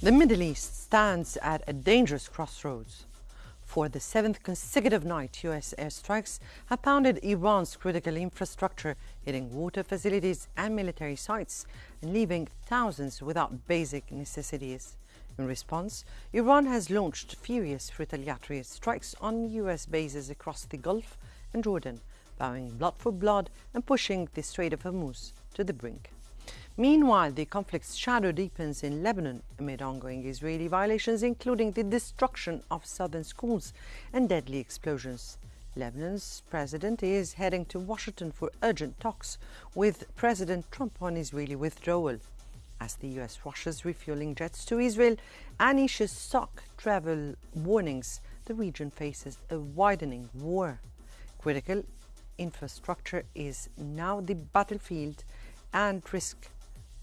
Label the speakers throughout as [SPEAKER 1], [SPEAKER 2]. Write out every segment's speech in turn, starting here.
[SPEAKER 1] The Middle East stands at a dangerous crossroads. For the seventh consecutive night, U.S. airstrikes have pounded Iran's critical infrastructure, hitting water facilities and military sites, and leaving thousands without basic necessities. In response, Iran has launched furious retaliatory strikes on U.S. bases across the Gulf and Jordan, vowing blood for blood and pushing the Strait of Hormuz to the brink. Meanwhile, the conflict's shadow deepens in Lebanon amid ongoing Israeli violations, including the destruction of southern schools and deadly explosions. Lebanon's president is heading to Washington for urgent talks with President Trump on Israeli withdrawal. As the U.S. rushes refueling jets to Israel and issues stock travel warnings, the region faces a widening war. Critical infrastructure is now the battlefield, and risk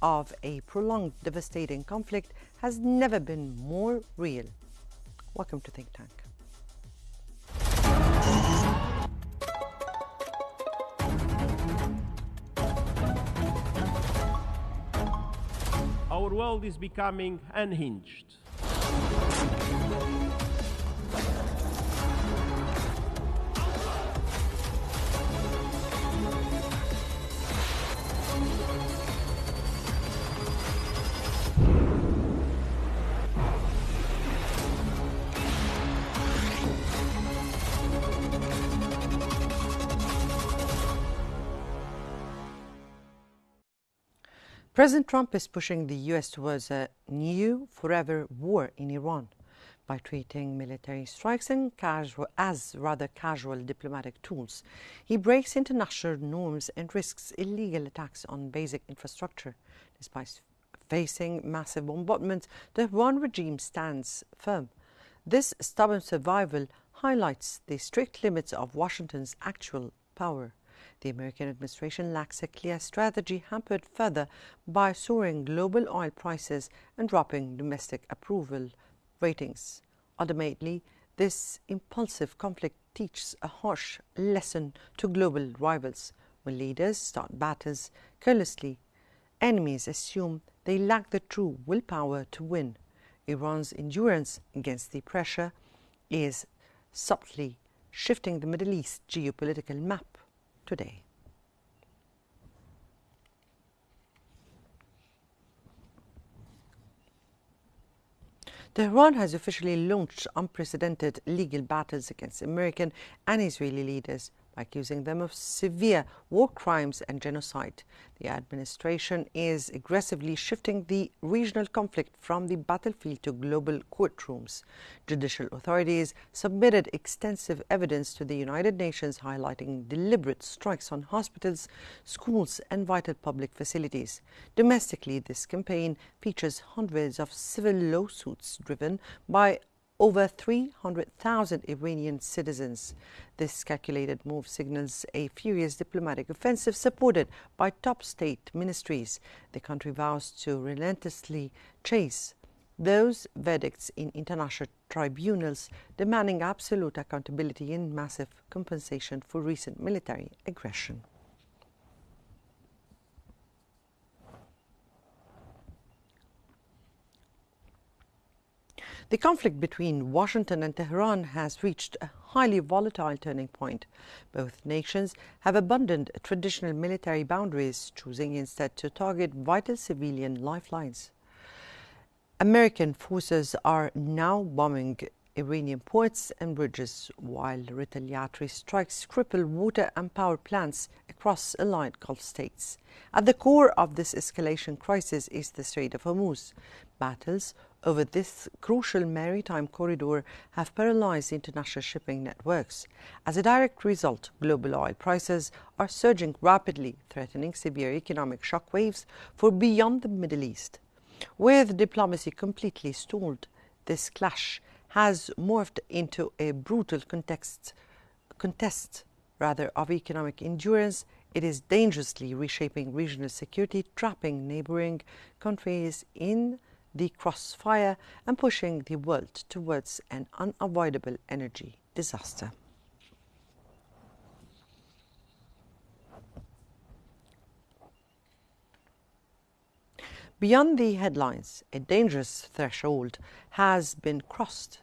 [SPEAKER 1] of a prolonged, devastating conflict has never been more real. Welcome to Think Tank.
[SPEAKER 2] Our world is becoming unhinged.
[SPEAKER 1] President Trump is pushing the U.S. towards a new, forever war in Iran by treating military strikes as rather casual diplomatic tools. He breaks international norms and risks illegal attacks on basic infrastructure. Despite facing massive bombardment, the Iran regime stands firm. This stubborn survival highlights the strict limits of Washington's actual power. The American administration lacks a clear strategy, hampered further by soaring global oil prices and dropping domestic approval ratings. Ultimately, this impulsive conflict teaches a harsh lesson to global rivals. When leaders start battles carelessly, enemies assume they lack the true willpower to win. Iran's endurance against the pressure is subtly shifting the Middle East geopolitical map today. Tehran has officially launched unprecedented legal battles against American and Israeli leaders by accusing them of severe war crimes and genocide. The administration is aggressively shifting the regional conflict from the battlefield to global courtrooms. Judicial authorities submitted extensive evidence to the United Nations highlighting deliberate strikes on hospitals, schools, and vital public facilities. Domestically, this campaign features hundreds of civil lawsuits driven by over 300,000 Iranian citizens. This calculated move signals a furious diplomatic offensive supported by top state ministries. The country vows to relentlessly chase those verdicts in international tribunals, demanding absolute accountability and massive compensation for recent military aggression. The conflict between Washington and Tehran has reached a highly volatile turning point. Both nations have abandoned traditional military boundaries, choosing instead to target vital civilian lifelines. American forces are now bombing Iranian ports and bridges, while retaliatory strikes cripple water and power plants across allied Gulf states. At the core of this escalation crisis is the Strait of Hormuz. Battles over this crucial maritime corridor have paralyzed international shipping networks. As a direct result, global oil prices are surging rapidly, threatening severe economic shockwaves for beyond the Middle East. With diplomacy completely stalled, this clash has morphed into a brutal contest of economic endurance. It is dangerously reshaping regional security, trapping neighboring countries in the crossfire and pushing the world towards an unavoidable energy disaster. Beyond the headlines, a dangerous threshold has been crossed.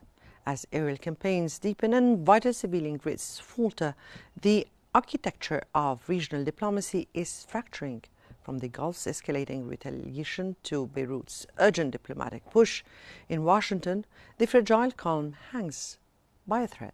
[SPEAKER 1] As aerial campaigns deepen and vital civilian grids falter, the architecture of regional diplomacy is fracturing. From the Gulf's escalating retaliation to Beirut's urgent diplomatic push, in Washington, the fragile calm hangs by a thread.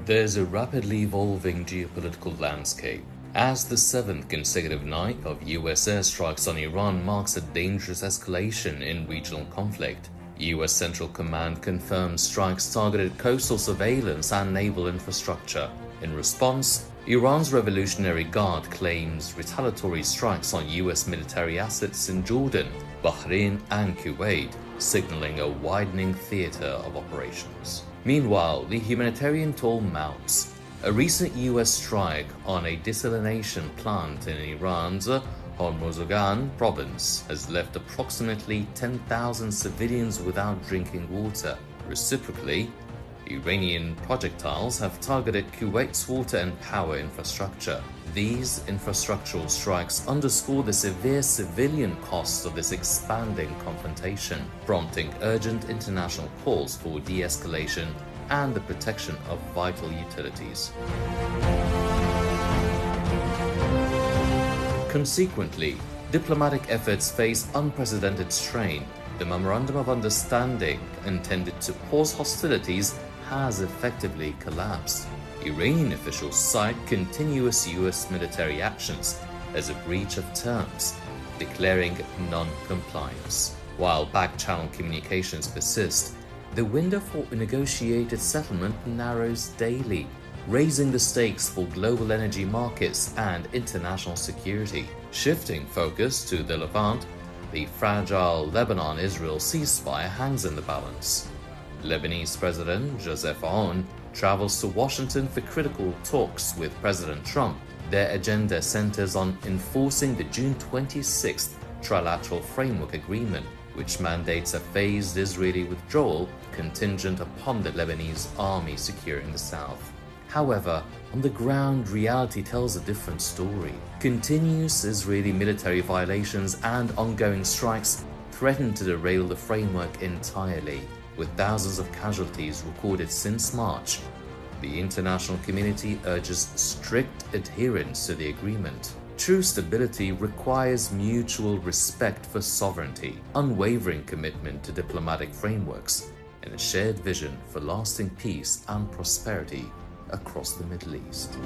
[SPEAKER 3] There's a rapidly evolving geopolitical landscape. As the seventh consecutive night of US airstrikes on Iran marks a dangerous escalation in regional conflict, US Central Command confirms strikes targeted coastal surveillance and naval infrastructure. In response, Iran's Revolutionary Guard claims retaliatory strikes on US military assets in Jordan, Bahrain and Kuwait, signaling a widening theater of operations. Meanwhile, the humanitarian toll mounts. A recent US strike on a desalination plant in Iran's Hormozgan province has left approximately 10,000 civilians without drinking water. Reciprocally, Iranian projectiles have targeted Kuwait's water and power infrastructure. These infrastructural strikes underscore the severe civilian costs of this expanding confrontation, prompting urgent international calls for de-escalation and the protection of vital utilities. Consequently, diplomatic efforts face unprecedented strain. The Memorandum of Understanding, intended to pause hostilities, has effectively collapsed. Iranian officials cite continuous US military actions as a breach of terms, declaring non-compliance. While back-channel communications persist, the window for a negotiated settlement narrows daily, raising the stakes for global energy markets and international security. Shifting focus to the Levant, the fragile Lebanon-Israel ceasefire hangs in the balance. Lebanese President Joseph Aoun travels to Washington for critical talks with President Trump. Their agenda centers on enforcing the June 26th Trilateral Framework Agreement, which mandates a phased Israeli withdrawal contingent upon the Lebanese army securing the south. However, on the ground, reality tells a different story. Continuous Israeli military violations and ongoing strikes threaten to derail the framework entirely. With thousands of casualties recorded since March, the international community urges strict adherence to the agreement. True stability requires mutual respect for sovereignty, unwavering commitment to diplomatic frameworks, and a shared vision for lasting peace and prosperity across the Middle East.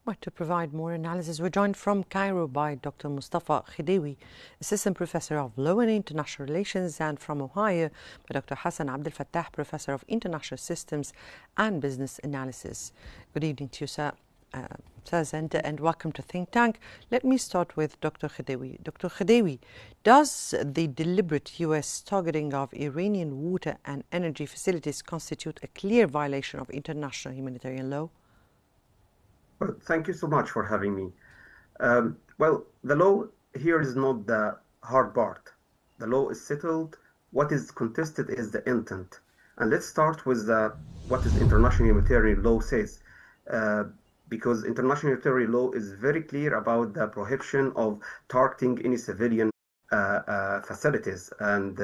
[SPEAKER 1] But to provide more analysis, we're joined from Cairo by Dr. Mustafa Khedewi, Assistant Professor of Law and International Relations, and from Ohio by Dr. Hassan Abdel Fattah, Professor of International Systems and Business Analysis. Good evening to you, sir. And welcome to Think Tank. Let me start with Dr. Khedewi. Dr. Khedewi, does the deliberate U.S. targeting of Iranian water and energy facilities constitute a clear violation of international humanitarian law?
[SPEAKER 4] Well, thank you so much for having me. Well, the law here is not the hard part. The law is settled. What is contested is the intent. And let's start with what is international humanitarian law says. Because international humanitarian law is very clear about the prohibition of targeting any civilian facilities. And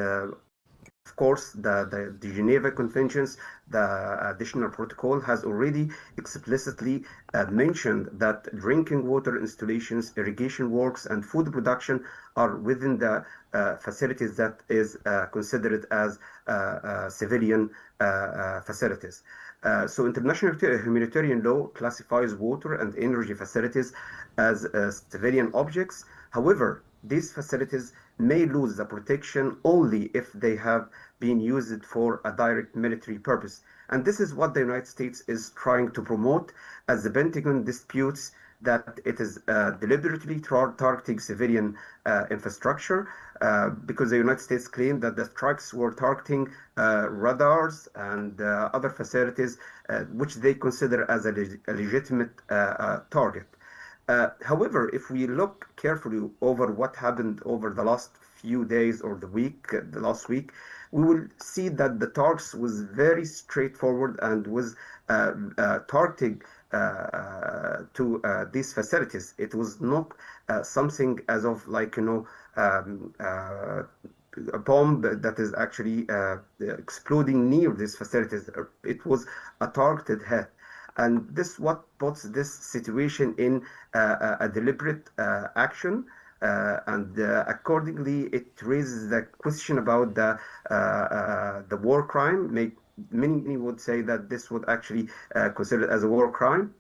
[SPEAKER 4] of course, the Geneva Conventions, the additional protocol has already explicitly mentioned that drinking water installations, irrigation works, and food production are within the facilities that is considered as civilian facilities. So international humanitarian law classifies water and energy facilities as civilian objects. However, these facilities may lose the protection only if they have been used for a direct military purpose. And this is what the United States is trying to promote, as the Pentagon disputes that it is deliberately targeting civilian infrastructure, because the United States claimed that the strikes were targeting radars and other facilities which they consider as a legitimate target. However, if we look carefully over what happened over the last few days or the last week, we will see that the talks was very straightforward and was targeting to these facilities. It was not something as of like, a bomb that is actually exploding near these facilities. It was a targeted hit. And this what puts this situation in a deliberate action. And accordingly, it raises the question about the war crime. Many would say that this would actually consider as a war crime.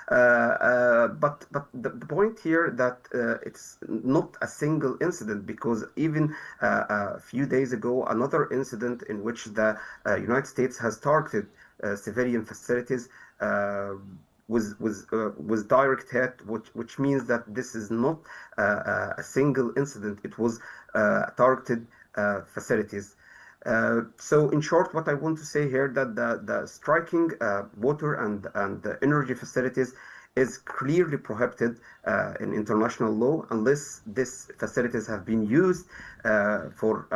[SPEAKER 4] But the point here that it's not a single incident, because even a few days ago, another incident in which the United States has targeted civilian facilities was direct hit, which means that this is not a single incident. It was targeted facilities. So in short, what I want to say here that the striking water and the energy facilities is clearly prohibited in international law unless these facilities have been used for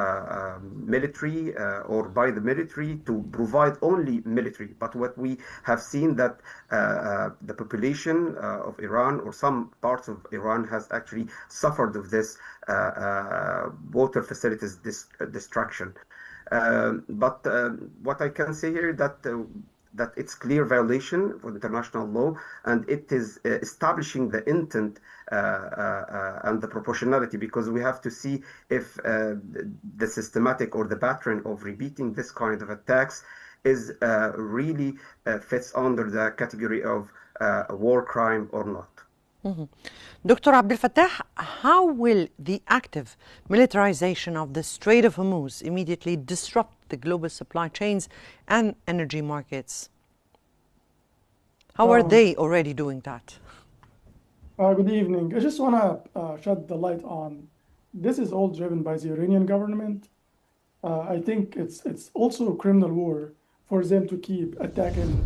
[SPEAKER 4] military or by the military to provide only military. But what we have seen that the population of Iran or some parts of Iran has actually suffered of this water facilities destruction. But what I can say here that it's clear violation of international law, and it is establishing the intent and the proportionality, because we have to see if the systematic or the pattern of repeating this kind of attacks is really fits under the category of a war crime or not.
[SPEAKER 1] Dr. Abdel Fattah, how will the active militarization of the Strait of Hormuz immediately disrupt the global supply chains and energy markets? How are they already doing that?
[SPEAKER 5] Good evening. I just want to shed the light on this is all driven by the Iranian government. I think it's also a criminal war for them to keep attacking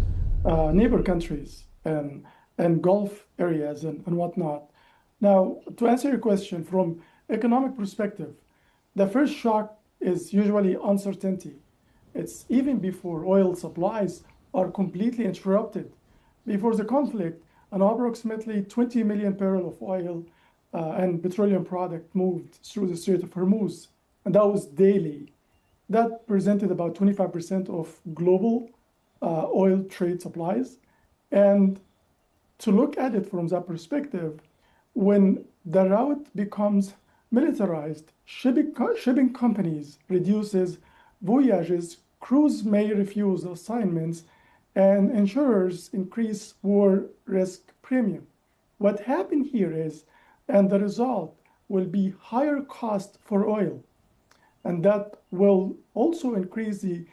[SPEAKER 5] neighbor countries and Gulf areas and whatnot. Now, to answer your question, from economic perspective, the first shock is usually uncertainty. It's even before oil supplies are completely interrupted. Before the conflict, an approximately 20 million barrels of oil and petroleum product moved through the Strait of Hormuz, and that was daily. That presented about 25% of global oil trade supplies. And to look at it from that perspective, when the route becomes militarized, shipping companies reduces voyages, crews may refuse assignments, and insurers increase war risk premium. What happened here is, and the result will be higher cost for oil, and that will also increase the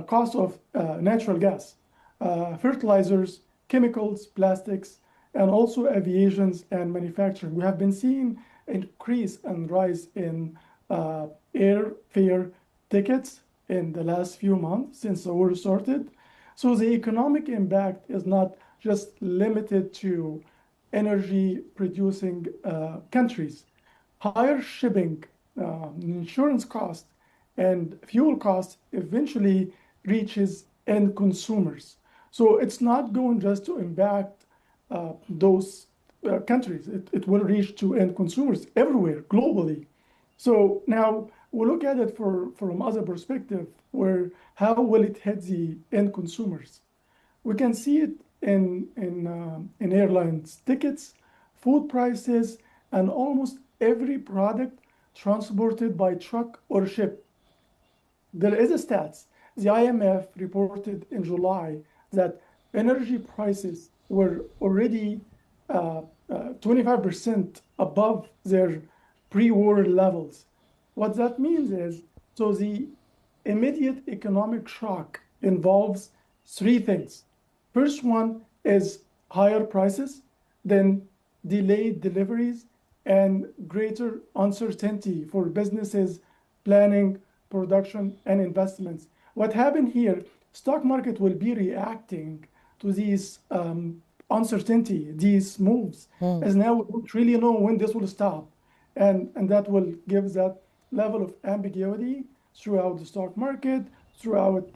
[SPEAKER 5] cost of natural gas, fertilizers, chemicals, plastics, and also aviations and manufacturing. We have been seeing increase and rise in airfare tickets in the last few months since the war started. So the economic impact is not just limited to energy producing countries. Higher shipping, insurance costs, and fuel costs eventually reaches end consumers. So it's not going just to impact those countries. It will reach to end consumers everywhere, globally. So now we'll look at it from other perspective, where how will it hit the end consumers? We can see it in airlines tickets, food prices, and almost every product transported by truck or ship. There is a stats. The IMF reported in July that energy prices were already 25% above their pre-war levels. What that means is, so the immediate economic shock involves three things. First one is higher prices, then delayed deliveries, and greater uncertainty for businesses planning, production, and investments. What happened here, stock market will be reacting to these uncertainty, these moves, as now we don't really know when this will stop. And that will give that level of ambiguity throughout the stock market, throughout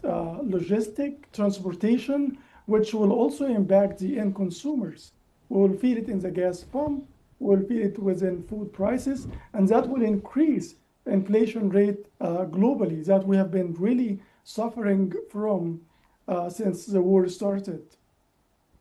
[SPEAKER 5] logistic, transportation, which will also impact the end consumers. We will feel it in the gas pump, we will feel it within food prices, and that will increase the inflation rate globally that we have been really suffering from since the war started.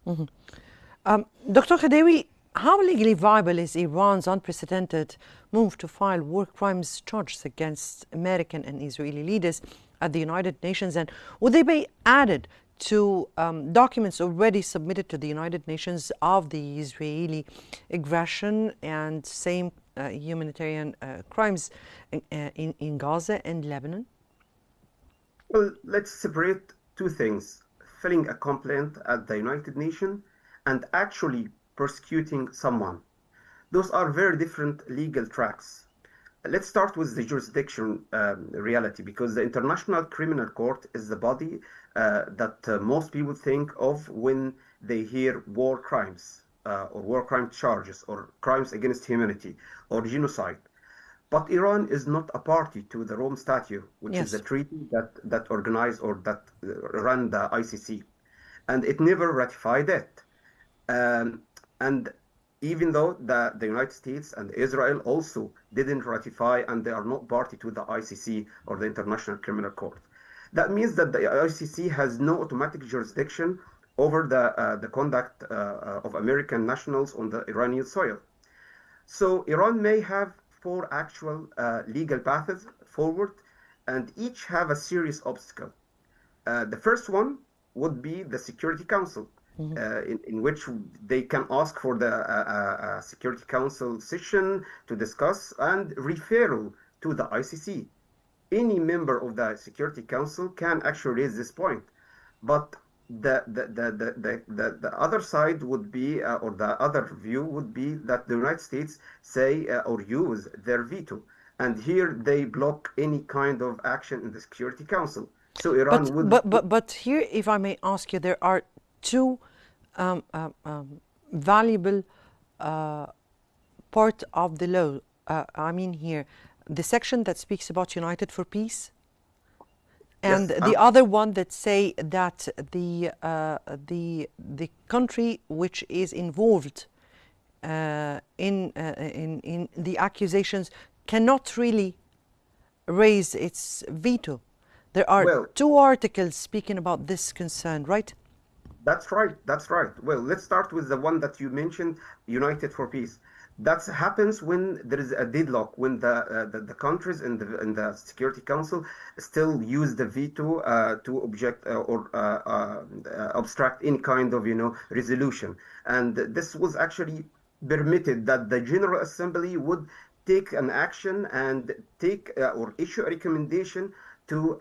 [SPEAKER 1] Dr. Khedewi, how legally viable is Iran's unprecedented move to file war crimes charges against American and Israeli leaders at the United Nations? And would they be added to documents already submitted to the United Nations of the Israeli aggression and same humanitarian crimes in Gaza and Lebanon?
[SPEAKER 4] Well, let's separate two things: filing a complaint at the United Nations and actually persecuting someone. Those are very different legal tracks. Let's start with the jurisdiction reality, because the International Criminal Court is the body that most people think of when they hear war crimes or war crime charges or crimes against humanity or genocide. But Iran is not a party to the Rome Statute, which is the
[SPEAKER 1] Yes.
[SPEAKER 4] treaty that organized or that ran the ICC, and it never ratified it. Um, and even though the United States and Israel also didn't ratify and they are not party to the ICC or the International Criminal Court, that means that the ICC has no automatic jurisdiction over the conduct of American nationals on the Iranian soil. So Iran may have four actual legal paths forward, and each have a serious obstacle. The first one would be the Security Council, in which they can ask for the Security Council session to discuss and referral to the ICC. Any member of the Security Council can actually raise this point, but the other side would be, or the other view would be that the United States say or use their veto, and here they block any kind of action in the Security Council. So
[SPEAKER 1] But
[SPEAKER 4] Iran would.
[SPEAKER 1] but here, if I may ask you, there are two valuable part of the law. I mean here, the section that speaks about United for Peace, and
[SPEAKER 4] Yes,
[SPEAKER 1] the other one that say that the country which is involved in the accusations cannot really raise its veto. There are
[SPEAKER 4] well,
[SPEAKER 1] two articles speaking about this concern, right?
[SPEAKER 4] that's right. That's right. Well, let's start with the one that you mentioned, United for Peace. That happens when there is a deadlock, when the countries in the Security Council still use the veto to object or obstruct any kind of resolution. And this was actually permitted that the General Assembly would take an action and take or issue a recommendation to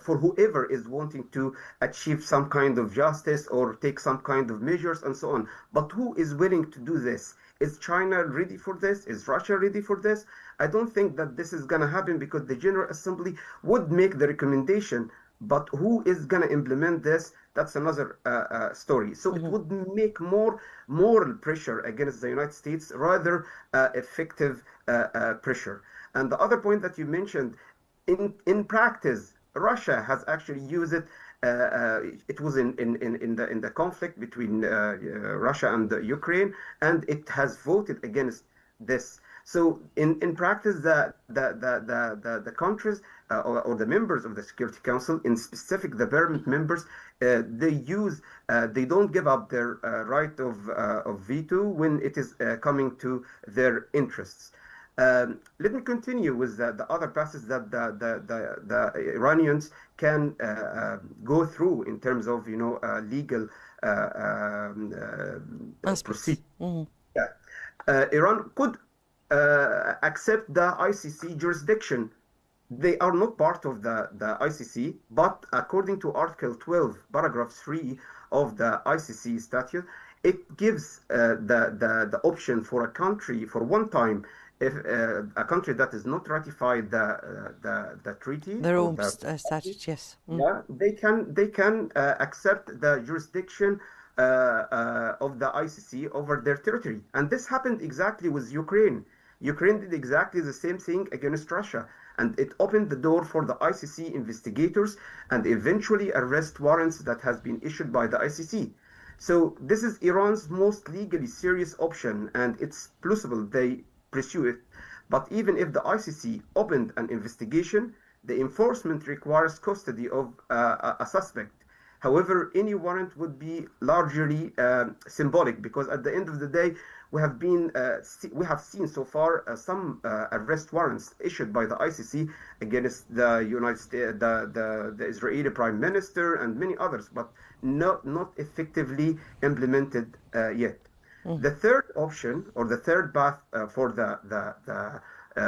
[SPEAKER 4] for whoever is wanting to achieve some kind of justice or take some kind of measures and so on. But who is willing to do this? Is China ready for this? Is Russia ready for this? I don't think that this is going to happen, because the General Assembly would make the recommendation, but who is going to implement this? That's another story. So it would make more moral pressure against the United States, rather effective pressure. And the other point that you mentioned, in practice, Russia has actually used it. It was in the conflict between Russia and Ukraine, and it has voted against this. So in practice, the countries or the members of the Security Council, in specific the permanent members, they don't give up their right of veto when it is coming to their interests. Let me continue with the other passes that the Iranians can go through in terms of legal
[SPEAKER 1] Aspects.
[SPEAKER 4] procedure. Yeah. Iran could accept the ICC jurisdiction. They are not part of the ICC, but according to Article 12, Paragraph 3 of the ICC statute, it gives the option for a country for one time, if a country that is not ratified the treaty
[SPEAKER 1] The
[SPEAKER 4] or
[SPEAKER 1] Rome
[SPEAKER 4] the
[SPEAKER 1] statute, yes.
[SPEAKER 4] yeah, they can accept the jurisdiction of the ICC over their territory. And this happened exactly with Ukraine. Ukraine did exactly the same thing against Russia, and it opened the door for the ICC investigators and eventually arrest warrants that has been issued by the ICC. So this is Iran's most legally serious option, and it's plausible they pursue it. But even if the ICC opened an investigation, the enforcement requires custody of a suspect. However, any warrant would be largely symbolic because at the end of the day, we have seen so far some arrest warrants issued by the ICC against the United States, the Israeli Prime Minister, and many others, but not effectively implemented yet. The third option or the third path for the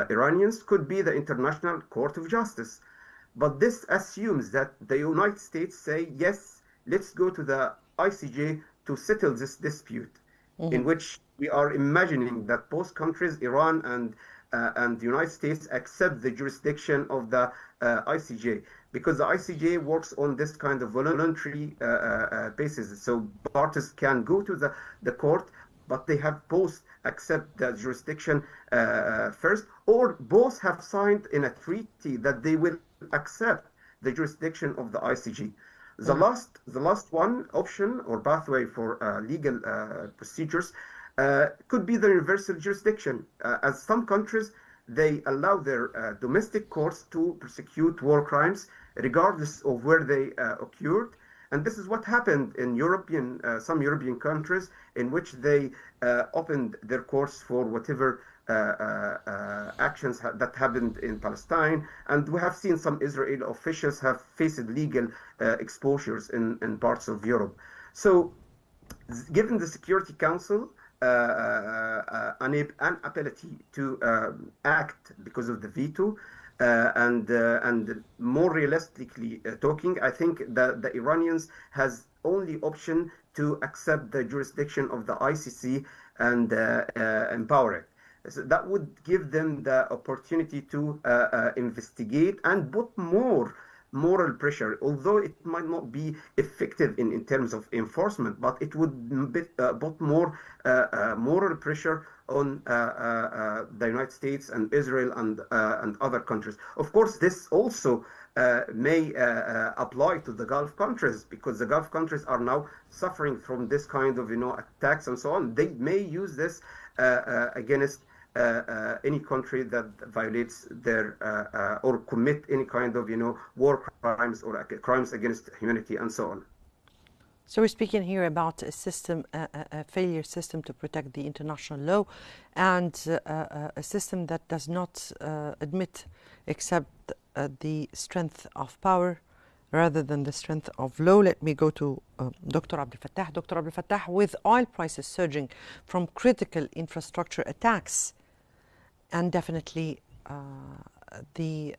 [SPEAKER 4] Iranians could be the International Court of Justice. But this assumes that the United States say, yes, let's go to the ICJ to settle this dispute, in which we are imagining that both countries, Iran and the United States, accept the jurisdiction of the ICJ, because the ICJ works on this kind of voluntary basis. So parties can go to the court, but they have both accept the jurisdiction first, or both have signed in a treaty that they will accept the jurisdiction of the ICJ. The last one option or pathway for legal procedures could be the universal jurisdiction. As some countries, they allow their domestic courts to prosecute war crimes regardless of where they occurred. And this is what happened in some European countries, in which they opened their courts for whatever actions that happened in Palestine. And we have seen some Israeli officials have faced legal exposures in parts of Europe. So, given the Security Council inability to act because of the veto, and more realistically talking, I think that the Iranians has only option to accept the jurisdiction of the ICC and empower it. So that would give them the opportunity to investigate and put more moral pressure, although it might not be effective in terms of enforcement, but it would put more moral pressure on the United States and Israel and other countries. Of course, this also may apply to the Gulf countries, because the Gulf countries are now suffering from this kind of attacks and so on. They may use this against any country that violates their or commit any kind of war crimes or crimes against humanity and so on.
[SPEAKER 1] So we're speaking here about a system, a failure system to protect the international law, and a system that does not admit except the strength of power rather than the strength of law. Let me go to Dr. Abdel Fattah. Dr. Abdel Fattah, with oil prices surging from critical infrastructure attacks, and definitely the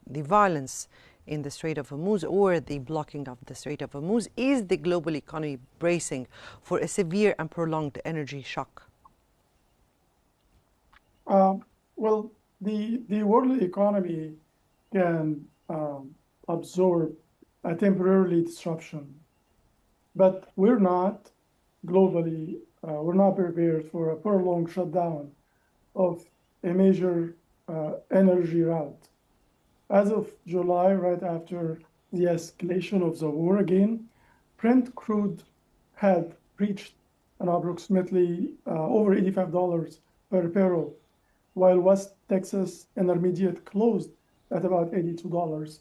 [SPEAKER 1] violence in the Strait of Hormuz, or the blocking of the Strait of Hormuz, is the global economy bracing for a severe and prolonged energy shock?
[SPEAKER 5] Well, the world economy can absorb a temporary disruption, but we're not globally, we're not prepared for a prolonged shutdown of a major energy route. As of July, right after the escalation of the war again, Brent crude had reached an approximately over $85 per barrel, while West Texas Intermediate closed at about $82.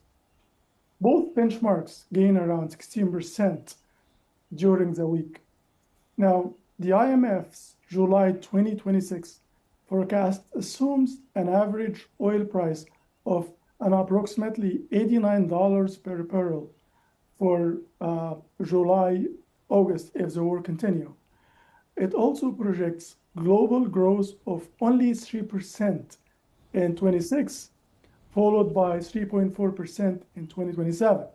[SPEAKER 5] Both benchmarks gained around 16% during the week. Now, the IMF's July 2026 forecast assumes an average oil price of an approximately $89 per barrel for July, August, if the war continues. It also projects global growth of only 3% in 26, followed by 3.4% in 2027.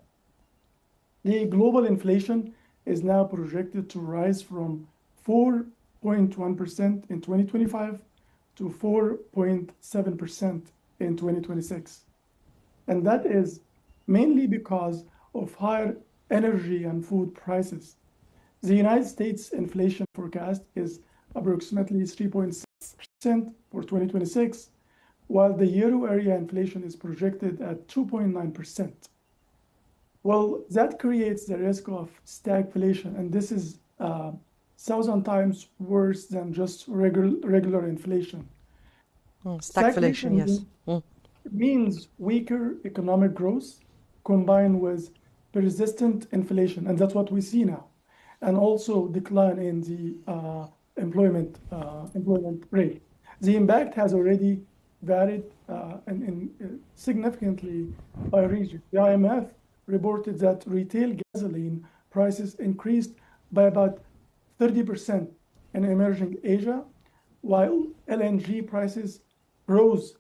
[SPEAKER 5] The global inflation is now projected to rise from 4.1% in 2025 to 4.7% in 2026. And that is mainly because of higher energy and food prices. The United States inflation forecast is approximately 3.6% for 2026, while the euro area inflation is projected at 2.9%. Well, that creates the risk of stagflation, and this is 1,000 times worse than just regular inflation.
[SPEAKER 1] Stagflation, yes.
[SPEAKER 5] Means weaker economic growth combined with persistent inflation, and that's what we see now, and also decline in the employment rate. The impact has already varied significantly by region. The IMF reported that retail gasoline prices increased by about 30% in emerging Asia, while LNG prices rose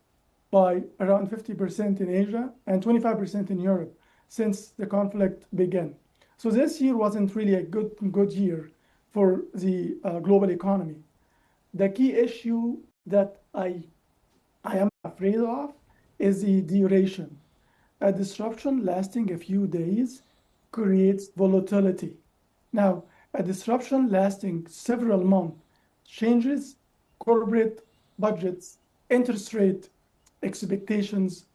[SPEAKER 5] by around 50% in Asia and 25% in Europe since the conflict began. So this year wasn't really a good year for the global economy. The key issue that I am afraid of is the duration. A disruption lasting a few days creates volatility. Now, a disruption lasting several months changes corporate budgets, interest rate expectations,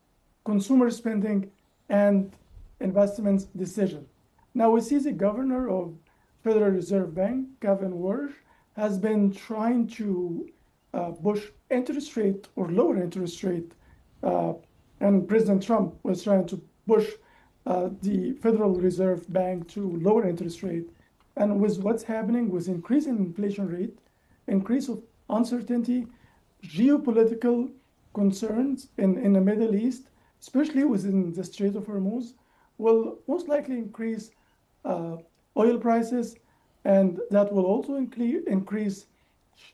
[SPEAKER 5] consumer spending, and investments decision. Now we see the governor of Federal Reserve Bank, Gavin Warsh, has been trying to push interest rate or lower interest rate, and President Trump was trying to push the Federal Reserve Bank to lower interest rate. And with what's happening with increasing inflation rate, increase of uncertainty, geopolitical concerns in the Middle East, especially within the Strait of Hormuz, will most likely increase oil prices, and that will also increase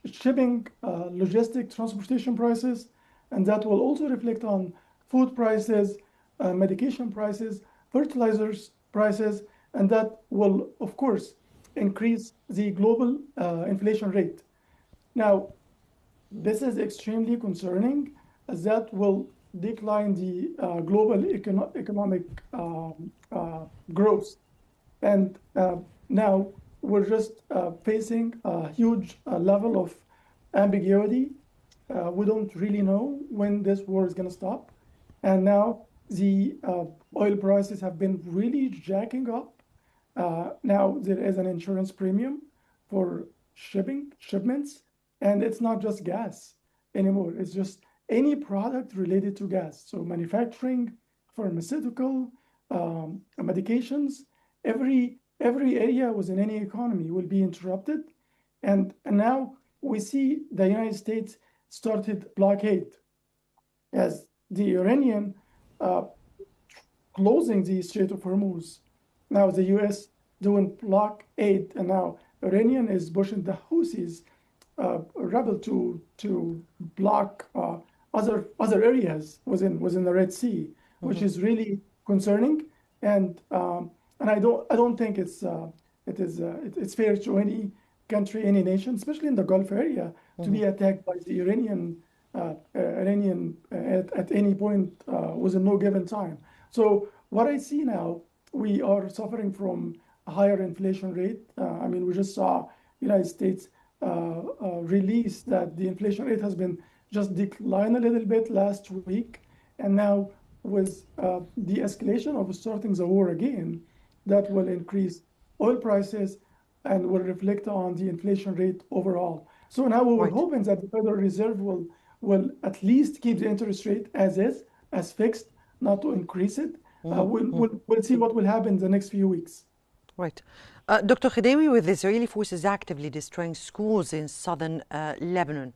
[SPEAKER 5] shipping, logistic transportation prices, and that will also reflect on food prices, medication prices, fertilizers prices, and that will, of course, increase the global inflation rate. Now, this is extremely concerning, as that will decline the global economic growth. And now we're just facing a huge level of ambiguity. We don't really know when this war is going to stop. And now the oil prices have been really jacking up. Now there is an insurance premium for shipments, and it's not just gas anymore. It's just any product related to gas. So manufacturing, pharmaceutical, medications, every area within any economy will be interrupted. And now we see the United States started blockade as the Iranian closing the Strait of Hormuz. Now the US doing blockade, and now Iranian is pushing the Houthis rebel to block other areas within the Red Sea, which is really concerning. And I don't think it's fair to any country, any nation, especially in the Gulf area, to be attacked by the Iranian at any point within no given time. So what I see now, we are suffering from a higher inflation rate. I mean, we just saw United States release that the inflation rate has been just decline a little bit last week, and now with the escalation of starting the war again, that will increase oil prices and will reflect on the inflation rate overall. So now we were hoping that the Federal Reserve will at least keep the interest rate as is, as fixed, not to increase it. We'll see what will happen in the next few weeks.
[SPEAKER 1] Right. Dr. Khedewi, with Israeli forces actively destroying schools in southern Lebanon,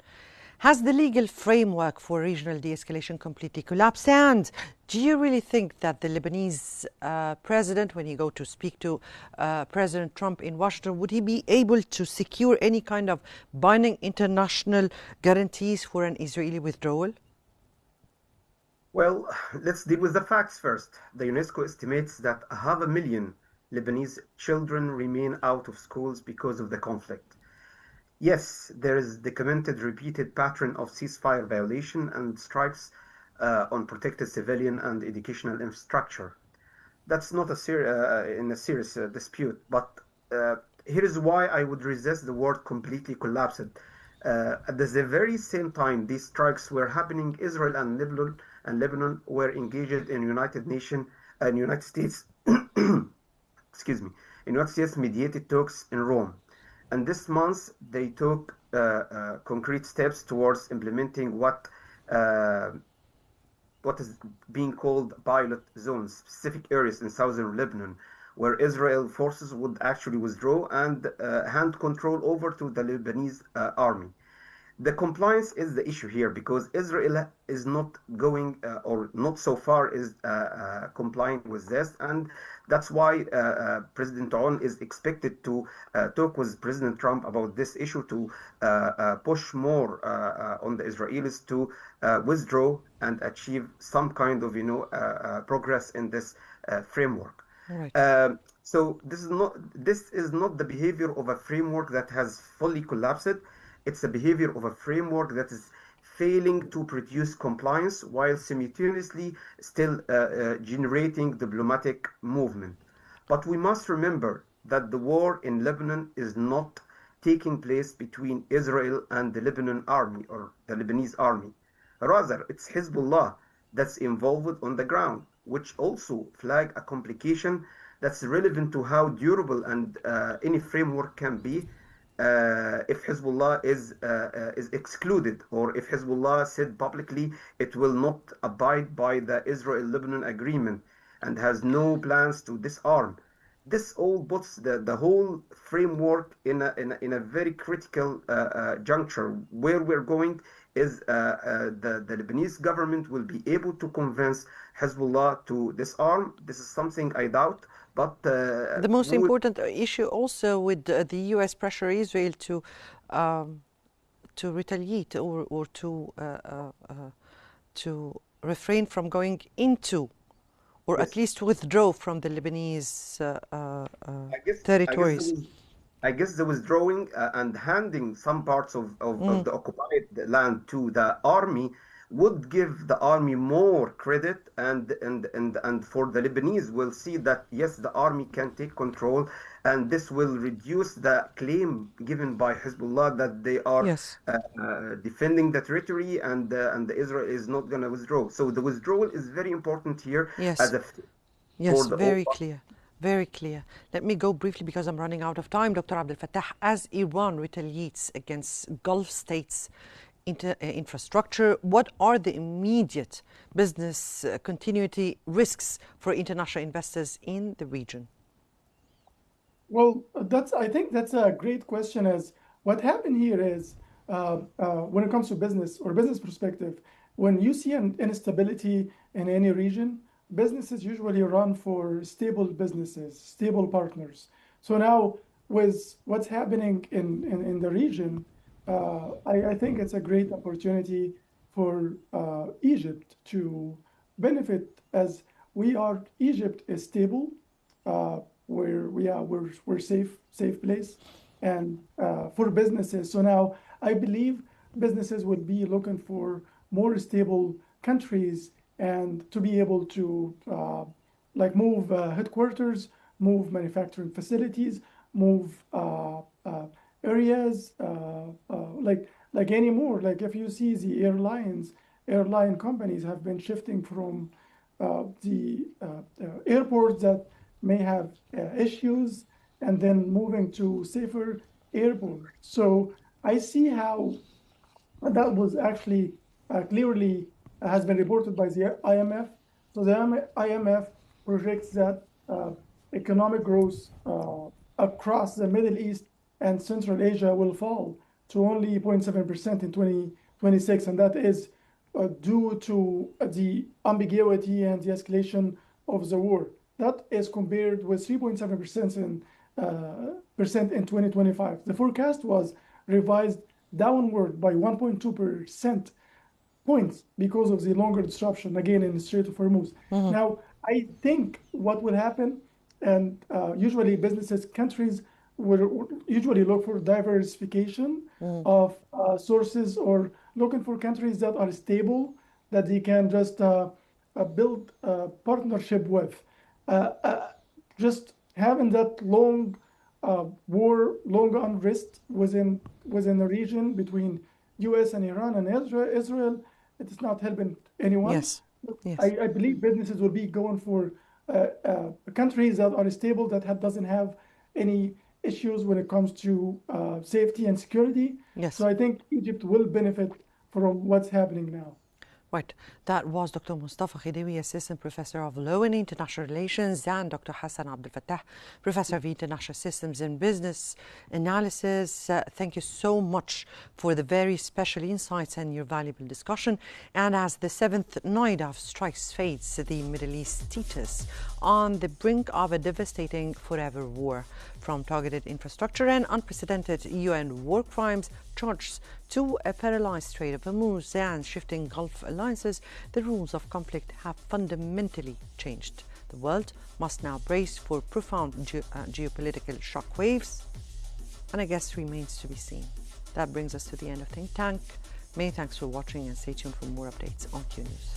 [SPEAKER 1] has the legal framework for regional de-escalation completely collapsed? And do you really think that the Lebanese president, when he go to speak to President Trump in Washington, would he be able to secure any kind of binding international guarantees for an Israeli withdrawal?
[SPEAKER 4] Well, let's deal with the facts first. The UNESCO estimates that 500,000 Lebanese children remain out of schools because of the conflict. Yes, there is documented repeated pattern of ceasefire violation and strikes on protected civilian and educational infrastructure. that's not in a serious dispute. But uh, here is why I would resist the word completely collapsed. At the very same time these strikes were happening, Israel and Lebanon were engaged in United Nation and United States, excuse me, in United States mediated talks in Rome. And this month they took concrete steps towards implementing uh, what is being called pilot zones, specific areas in southern Lebanon, where Israel forces would actually withdraw and hand control over to the Lebanese army. The compliance is the issue here because Israel is not going or not so far is complying with this, and that's why President On is expected to talk with President Trump about this issue to push more on the Israelis to withdraw and achieve some kind of progress in this framework.
[SPEAKER 1] Right.
[SPEAKER 4] So this is not the behavior of a framework that has fully collapsed. It's a behavior of a framework that is failing to produce compliance while simultaneously still generating diplomatic movement. But we must remember that the war in Lebanon is not taking place between Israel and the Lebanon army or the Lebanese army. Rather, it's Hezbollah that's involved on the ground, which also flag a complication that's relevant to how durable and any framework can be if Hezbollah is excluded, or if Hezbollah said publicly it will not abide by the Israel-Lebanon agreement and has no plans to disarm. This all puts the whole framework in a very critical juncture. Where we're going is the Lebanese government will be able to convince Hezbollah to disarm. This is something I doubt, but
[SPEAKER 1] The most important issue also with the U.S. pressure Israel to retaliate or to refrain from going into, or
[SPEAKER 4] yes.
[SPEAKER 1] at least withdraw from the Lebanese
[SPEAKER 4] I guess
[SPEAKER 1] territories.
[SPEAKER 4] I guess the withdrawing and handing some parts of the occupied land to the army would give the army more credit, and for the Lebanese will see that yes, the army can take control, and this will reduce the claim given by Hezbollah that they are
[SPEAKER 1] Yes.
[SPEAKER 4] defending the territory, and Israel is not going to withdraw. So the withdrawal is very important here as
[SPEAKER 1] Yes.
[SPEAKER 4] a for
[SPEAKER 1] Yes,
[SPEAKER 4] the
[SPEAKER 1] very clear. Very clear. Let me go briefly because I'm running out of time. Dr. Abdel Fattah, as Iran retaliates against Gulf states' infrastructure, what are the immediate business continuity risks for international investors in the region?
[SPEAKER 5] Well, I think that's a great question. As what happened here is, when it comes to business or business perspective, when you see an instability in any region, businesses usually run for stable businesses, stable partners. So now, with what's happening in the region, I think it's a great opportunity for Egypt to benefit, as Egypt is stable, we're safe place, and for businesses. So now I believe businesses would be looking for more stable countries, and to be able to like move headquarters, move manufacturing facilities, move areas like anymore. Like if you see the airline companies have been shifting from the airports that may have issues, and then moving to safer airports. So I see how that was actually clearly has been reported by the IMF. So the IMF projects that economic growth across the Middle East and Central Asia will fall to only 0.7% in 2026, and that is due to the ambiguity and the escalation of the war. That is compared with 3.7% in 2025. The forecast was revised downward by 1.2% points because of the longer disruption, again, in the Strait of Hormuz. Now, I think what will happen, and usually countries will usually look for diversification of sources, or looking for countries that are stable, that they can just build a partnership with. just having that long war, long unrest within the region between U.S. and Iran and Israel, it is not helping anyone.
[SPEAKER 1] Yes. Yes.
[SPEAKER 5] I believe businesses will be going for countries that are stable, that doesn't have any issues when it comes to safety and security.
[SPEAKER 1] Yes.
[SPEAKER 5] So I think Egypt will benefit from what's happening now.
[SPEAKER 1] Right. That was Dr. Mustafa Khedewi, Assistant Professor of Law and International Relations, and Dr. Hassan Abdel Fattah, Professor of International Systems and Business Analysis. Thank you so much for the very special insights and your valuable discussion. And as the seventh night of strikes fades, the Middle East teeters on the brink of a devastating forever war, from targeted infrastructure and unprecedented UN war crimes charged to a paralyzed Strait of Hormuz and shifting Gulf alliances, the rules of conflict have fundamentally changed. The world must now brace for profound geopolitical shockwaves, and I guess remains to be seen. That brings us to the end of Think Tank. Many thanks for watching, and stay tuned for more updates on Q News.